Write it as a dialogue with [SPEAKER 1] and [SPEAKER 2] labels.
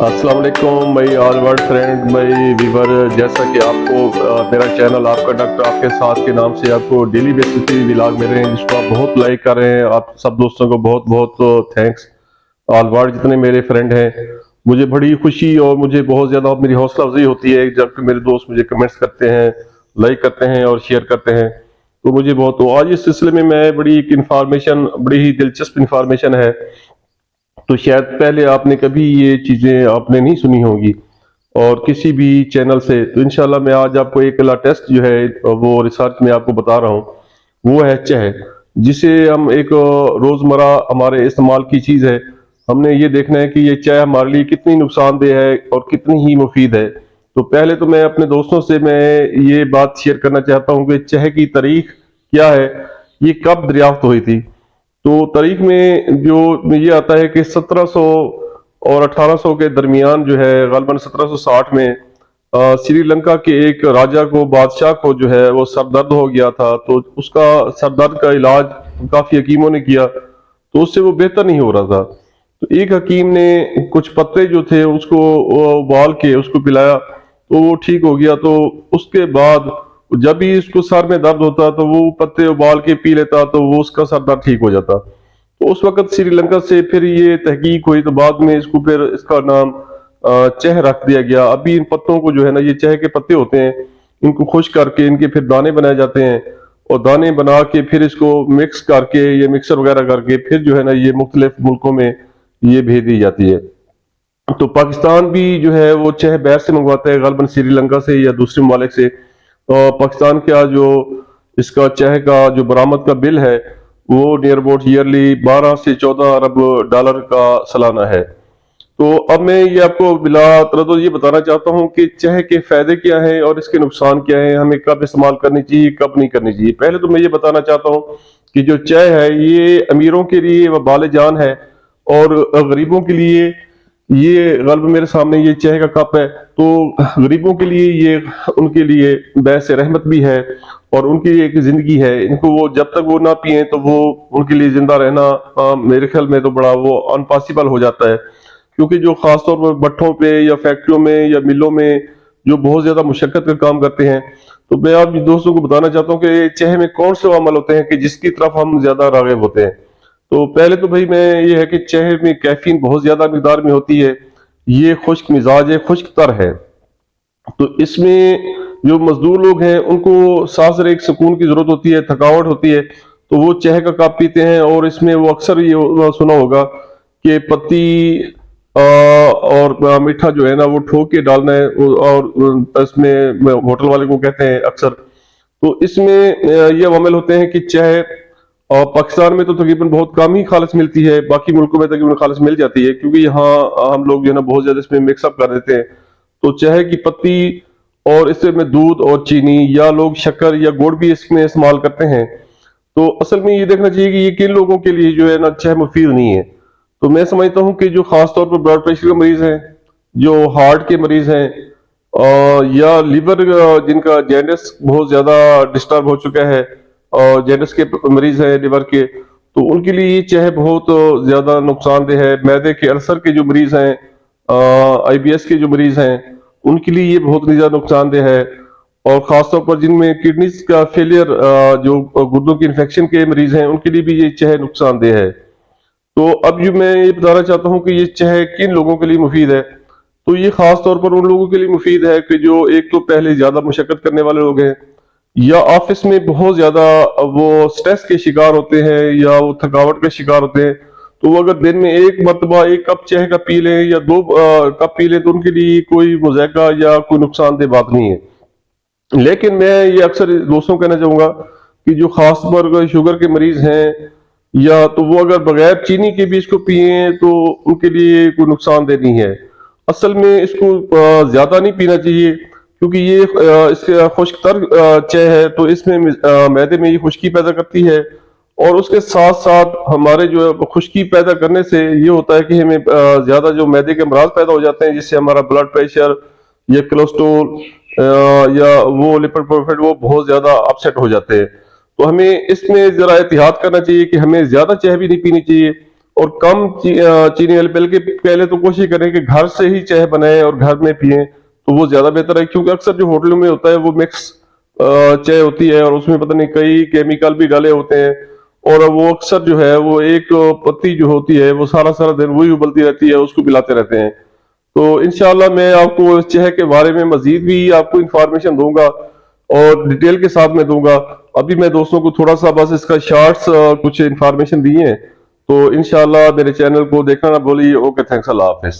[SPEAKER 1] अस्सलाम वालेकुम भाई, ऑल वर्ल्ड फ्रेंड भाई वीवर। जैसा कि आपको मेरा चैनल आपका डॉक्टर आपके साथ के नाम से आपको डेली बेसिस पे व्लॉग मिल रहे हैं, जिसको आप बहुत लाइक कर रहे हैं। आप सब दोस्तों को बहुत बहुत थैंक्स। ऑल वर्ल्ड जितने मेरे फ्रेंड हैं, मुझे बड़ी खुशी और मुझे बहुत ज़्यादा मेरी हौसला अफजाई होती है जब मेरे दोस्त मुझे कमेंट्स करते हैं, लाइक करते हैं और शेयर करते हैं। तो मुझे बहुत, तो आज इस सिलसिले में मैं बड़ी एक इंफॉर्मेशन, बड़ी ही दिलचस्प इंफॉर्मेशन है। तो शायद पहले आपने कभी ये चीज़ें आपने नहीं सुनी होंगी और किसी भी चैनल से। तो इंशाल्लाह मैं आज आपको एक लेटेस्ट जो है वो रिसर्च में आपको बता रहा हूँ, वो है चाय, जिसे हम एक रोज़मर्रा हमारे इस्तेमाल की चीज़ है। हमने ये देखना है कि ये चाय हमारे लिए कितनी नुकसानदेह है और कितनी ही मुफीद है। तो पहले तो मैं अपने दोस्तों से मैं ये बात शेयर करना चाहता हूँ कि चाय की तारीख क्या है, ये कब दरियाफ्त हुई थी। तो तारीख में जो ये आता है कि 1700 और 1800 के दरमियान जो है, गलबन 1760 में श्रीलंका के एक राजा को, बादशाह को जो है वो सरदर्द हो गया था। तो उसका सरदर्द का इलाज काफी हकीमों ने किया, तो उससे वो बेहतर नहीं हो रहा था। तो एक हकीम ने कुछ पत्ते जो थे उसको उबाल के उसको पिलाया, तो वो ठीक हो गया। तो उसके बाद जब भी इसको सर में दर्द होता तो वो पत्ते उबाल के पी लेता, तो वो उसका सर दर्द ठीक हो जाता। तो उस वक्त श्रीलंका से फिर ये तहकीक हुई, तो बाद में इसको फिर इसका नाम चह रख दिया गया। अभी इन पत्तों को जो है ना, ये चह के पत्ते होते हैं, इनको खुश करके इनके फिर दाने बनाए जाते हैं, और दाने बना के फिर इसको मिक्स करके, ये मिक्सर वगैरह करके फिर जो है ना ये मुख्तलिफ मुल्कों में ये भेज दी जाती है। तो पाकिस्तान भी जो है वो चाहे बाहर से मंगवाता है, गलबन श्रीलंका से या दूसरे ममालिक से। तो पाकिस्तान का जो इसका चाय का जो बरामद का बिल है, वो नियर अबाउट ईयरली 12 से 14 अरब डॉलर का सालाना है। तो अब मैं ये आपको बिला तरद्दुद ये बताना चाहता हूँ कि चाय के फायदे क्या हैं और इसके नुकसान क्या हैं, हमें कब इस्तेमाल करनी चाहिए, कब नहीं करनी चाहिए। पहले तो मैं ये बताना चाहता हूँ कि जो चाय है ये अमीरों के लिए वबाल जान है, और गरीबों के लिए ये गल्ब मेरे सामने ये चाय का कप है, तो गरीबों के लिए ये उनके लिए बैस रहमत भी है और उनकी एक जिंदगी है। इनको वो जब तक वो ना पिए तो वो उनके लिए जिंदा रहना मेरे ख्याल में तो बड़ा वो अनपॉसिबल हो जाता है। क्योंकि जो खासतौर पर भट्ठों पे या फैक्ट्रियों में या मिलों में जो बहुत ज्यादा मुशक्कत का काम करते हैं, तो मैं आप दोस्तों को बताना चाहता हूँ कि चाय में कौन से अमल होते हैं कि जिसकी तरफ हम ज्यादा राग़िब होते हैं। तो पहले तो भाई मैं ये है कि चाय में कैफीन बहुत ज्यादा मिकदार में होती है, ये खुश्क मिजाज है, खुश्क तर है। तो इसमें जो मजदूर लोग हैं उनको सांस एक सुकून की जरूरत होती है, थकावट होती है, तो वो चाय का कप पीते हैं। और इसमें वो अक्सर ये सुना होगा कि पत्ती और मीठा जो है ना वो ठोक के डालना है, और इसमें होटल वाले को कहते हैं अक्सर। तो इसमें ये अमल होते हैं कि चाय, और पाकिस्तान में तो तकरीबन बहुत कम ही खालिस मिलती है, बाकी मुल्कों में तकरीबन खालिस मिल जाती है, क्योंकि यहाँ हम लोग जो है ना बहुत ज्यादा इसमें मिक्सअप कर देते हैं। तो चाय की पत्ती और इससे में दूध और चीनी या लोग शक्कर या गुड़ भी इसमें इस्तेमाल करते हैं। तो असल में ये देखना चाहिए कि ये किन लोगों के लिए जो है ना चाय मुफीद नहीं है। तो मैं समझता हूँ कि जो खास तौर पर ब्लड प्रेशर के मरीज हैं, जो हार्ट के मरीज हैं, या लीवर जिनका जैंडिस बहुत ज्यादा डिस्टर्ब हो चुका है, और जैंडिस के मरीज हैं लीवर के, तो उनके लिए ये चाय बहुत ज्यादा नुकसानदेह है। मैदे के अल्सर के जो मरीज हैं, आईबीएस के जो मरीज हैं, उनके लिए ये बहुत ज्यादा नुकसानदेह है। और खासतौर पर जिनमें किडनी का फेलियर, जो गुर्दों की इन्फेक्शन के मरीज हैं, उनके लिए भी ये चाय नुकसानदेह है। तो अब जो मैं ये बताना चाहता हूँ कि ये चाय किन लोगों के लिए मुफीद है। तो ये खास तौर पर उन लोगों के लिए मुफीद है कि जो एक तो पहले ज्यादा मुशक्कत करने वाले लोग हैं, या ऑफिस में बहुत ज्यादा वो स्ट्रेस के शिकार होते हैं, या वो थकावट के शिकार होते हैं। तो वो अगर दिन में एक मरतबा एक कप चाय का पी लें या दो कप पी लें, तो उनके लिए कोई मुज़ायका या कोई नुकसानदेह बात नहीं है। लेकिन मैं ये अक्सर दोस्तों को कहना चाहूंगा कि जो खास तौर पर शुगर के मरीज हैं, या तो वो अगर बगैर चीनी के भी इसको पिए तो उनके लिए कोई नुकसानदेह नहीं है। असल में इसको ज्यादा नहीं पीना चाहिए, क्योंकि ये इसके खुश्क तर चाय है, तो इसमें मैदे में ये खुश्की पैदा करती है। और उसके साथ साथ हमारे जो है खुश्की पैदा करने से ये होता है कि हमें ज्यादा जो मैदे के अमराज पैदा हो जाते हैं, जिससे हमारा ब्लड प्रेशर या कोलेस्ट्रोल या वो लिपिड प्रोफाइल वो बहुत ज्यादा अपसेट हो जाते हैं। तो हमें इसमें जरा एहतियात करना चाहिए कि हमें ज्यादा चाय भी नहीं पीनी चाहिए, اور کم چینی والی، بلکہ پہلے تو کوشش کریں کہ گھر سے ہی چائے بنائیں اور گھر میں پئیں تو وہ زیادہ بہتر ہے، کیونکہ اکثر جو ہوٹلوں میں ہوتا ہے وہ مکس چائے ہوتی ہے اور اس میں پتہ نہیں کئی کیمیکل بھی ڈالے ہوتے ہیں، اور وہ اکثر جو ہے وہ ایک پتی جو ہوتی ہے وہ سارا سارا دن وہی ابلتی رہتی ہے، اس کو پلاتے رہتے ہیں۔ تو انشاءاللہ میں آپ کو اس چائے کے بارے میں مزید بھی آپ کو انفارمیشن دوں گا اور ڈیٹیل کے ساتھ میں دوں گا۔ ابھی میں دوستوں کو تھوڑا سا بس اس کا شارٹس کچھ انفارمیشن دی ہیں، تو انشاءاللہ میرے چینل کو دیکھنا نہ بھولیے۔ اوکے، تھینکس، اللہ حافظ۔